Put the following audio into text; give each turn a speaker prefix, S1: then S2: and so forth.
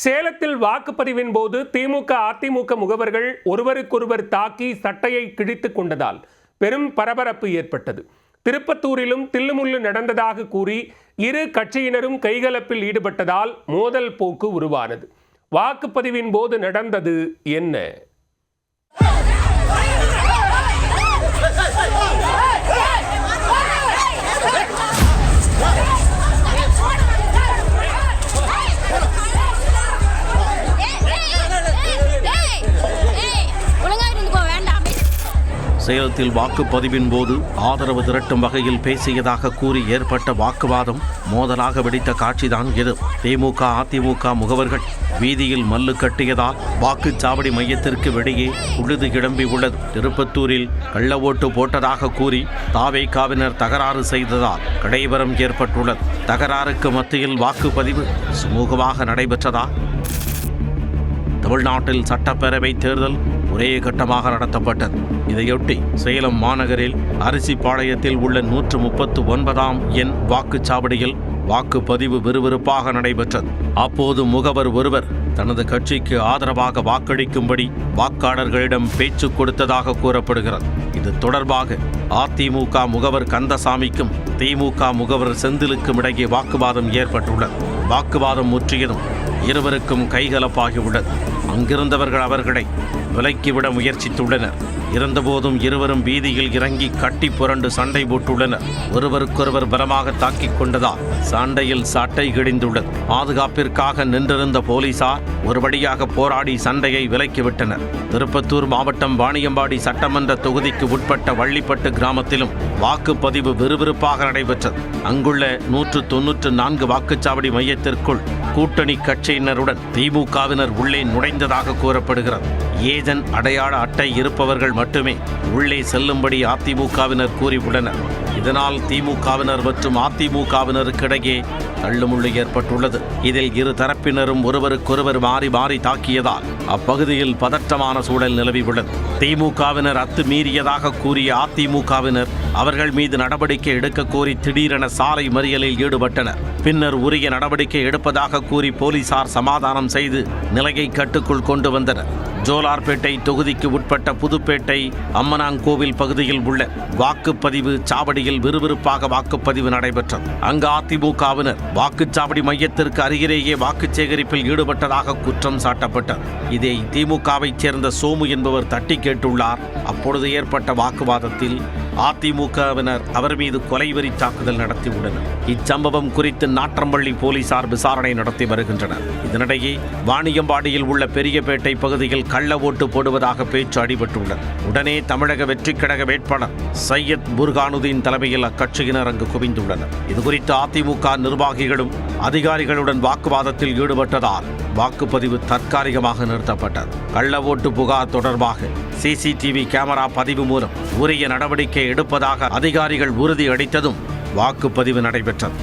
S1: சேலத்தில் வாக்குப்பதிவின் போது திமுக அதிமுக முகவர்கள் ஒருவருக்கொருவர் தாக்கி சட்டையை கிழித்துக் கொண்டதால் பெரும் பரபரப்பு ஏற்பட்டது. திருப்பத்தூரிலும் தில்லுமுள்ளு நடந்ததாக கூறி இரு கட்சியினரும் கைகலப்பில் ஈடுபட்டதால் மோதல் போக்கு உருவானது. வாக்குப்பதிவின் போது நடந்தது என்ன?
S2: சேலத்தில் வாக்குப்பதிவின் போது ஆதரவு திரட்டும் வகையில் பேசியதாக கூறி ஏற்பட்ட வாக்குவாதம் மோதலாக வெடித்த காட்சிதான் இது. திமுக அதிமுக முகவர்கள் வீதியில் மல்லு கட்டியதால் வாக்குச்சாவடி மையத்திற்கு வெளியே உழுது கிளம்பி உள்ளது. திருப்பத்தூரில் கள்ள ஓட்டு போட்டதாக கூறி தாவேகாவினர் தகராறு செய்ததால் கடைவரம் ஏற்பட்டுள்ளது. தகராறுக்கு மத்தியில் வாக்குப்பதிவு சுமூகமாக நடைபெற்றதா? தமிழ்நாட்டில் சட்டப்பேரவை தேர்தல் ஒரே கட்டமாக நடத்தப்பட்டது. இதையொட்டி சேலம் மாநகரில் அரிசிப்பாளையத்தில் உள்ள 139ஆம் எண் வாக்குச்சாவடியில் வாக்குப்பதிவு விறுவிறுப்பாக நடைபெற்றது. அப்போது முகவர் ஒருவர் தனது கட்சிக்கு ஆதரவாக வாக்களிக்கும்படி வாக்காளர்களிடம் பேச்சு கொடுத்ததாக கூறப்படுகிறது. இது தொடர்பாக அதிமுக முகவர் கந்தசாமிக்கும் திமுக முகவர் செந்திலுக்கும் இடையே வாக்குவாதம் ஏற்பட்டுள்ளது. வாக்குவாதம் முற்றியதும் இருவருக்கும் கைகலப்பாகியுள்ளது. அங்கிருந்தவர்கள் அவர்களை விலக்கிவிட முயற்சித்துள்ளனர். இருந்தபோதும் இருவரும் வீதியில் இறங்கி கட்டி புரண்டு சண்டை போட்டுள்ளனர். ஒருவருக்கொருவர் பலமாக தாக்கிக் கொண்டதால் சண்டையில் சட்டை கிழிந்துள்ளது. பாதுகாப்பிற்காக நின்றிருந்த போலீசார் ஒரு வழியாக போராடி சண்டையை விலக்கிவிட்டனர். திருப்பத்தூர் மாவட்டம் வாணியம்பாடி சட்டமன்ற தொகுதிக்கு உட்பட்ட வள்ளிப்பட்டு கிராமத்திலும் வாக்குப்பதிவு விறுவிறுப்பாக நடைபெற்றது. அங்குள்ள 194 வாக்குச்சாவடி மையத்திற்குள் கூட்டணி கட்சியினருடன் திமுகவினர் உள்ளே நுழைந்ததாக கூறப்படுகிறது. ஏஜென்ட் அடையாள அட்டை இருப்பவர்கள் மட்டுமே உள்ளே செல்லும்படி அதிமுகவினர் கூறியுள்ளனர். இதனால் திமுகவினர் மற்றும் அதிமுகவினருக்கிடையே தள்ளுமுள்ளு ஏற்பட்டுள்ளது. இதில் இரு தரப்பினரும் ஒருவருக்கொருவர் மாறி மாறி தாக்கியதால் அப்பகுதியில் பதற்றமான சூழல் நிலவியுள்ளது. திமுகவினர் அத்துமீறியதாக கூறிய அதிமுகவினர் அவர்கள் மீது நடவடிக்கை எடுக்க கோரி திடீரென சாலை மறியலில் ஈடுபட்டனர். பின்னர் உரிய நடவடிக்கை எடுப்பதாக கூறி போலீசார் சமாதானம் செய்து நிலையை கட்டுக்குள் கொண்டு வந்தனர். ஜோலார்பேட்டை தொகுதிக்கு உட்பட்ட புதுப்பேட்டை அம்மனாங்கோவில் பகுதியில் உள்ள வாக்குப்பதிவு சாவடியில் விறுவிறுப்பாக வாக்குப்பதிவு நடைபெற்றது. அங்கு அதிமுகவினர் வாக்குச்சாவடி மையத்திற்கு அருகிலேயே வாக்கு சேகரிப்பில் ஈடுபட்டதாக குற்றம் சாட்டப்பட்டது. இதை திமுகவைச் சேர்ந்த சோமு என்பவர் தட்டி கேட்டுள்ளார். அப்பொழுது ஏற்பட்ட வாக்குவாதத்தில் அதிமுகவினர் அவர் மீது கொலைவெறி தாக்குதல் நடத்தியுள்ளனர். இச்சம்பவம் குறித்து நாற்றம்பள்ளி போலீசார் விசாரணை நடத்தி வருகின்றனர். இதனிடையே வாணியம்பாடியில் உள்ள பெரியபேட்டை பகுதியில் கள்ள ஓட்டு போடுவதாக பேச்சு அடிபட்டுள்ளது. உடனே தமிழக வெற்றிக் கழக வேட்பாளர் சையத் புர்கானுதீன் தலைமையில் அக்கட்சியினர் அங்கு குவிந்துள்ளனர். இதுகுறித்து அதிமுக நிர்வாகிகளும் அதிகாரிகளுடன் வாக்குவாதத்தில் ஈடுபட்டதால் வாக்குப்பதிவு தற்காலிகமாக நிறுத்தப்பட்டது. கள்ள ஓட்டு புகார் தொடர்பாக சிசிடிவி கேமரா பதிவு மூலம் உரிய நடவடிக்கை எடுப்பதாக அதிகாரிகள் உறுதி அளித்ததும் வாக்குப்பதிவு நடைபெற்றது.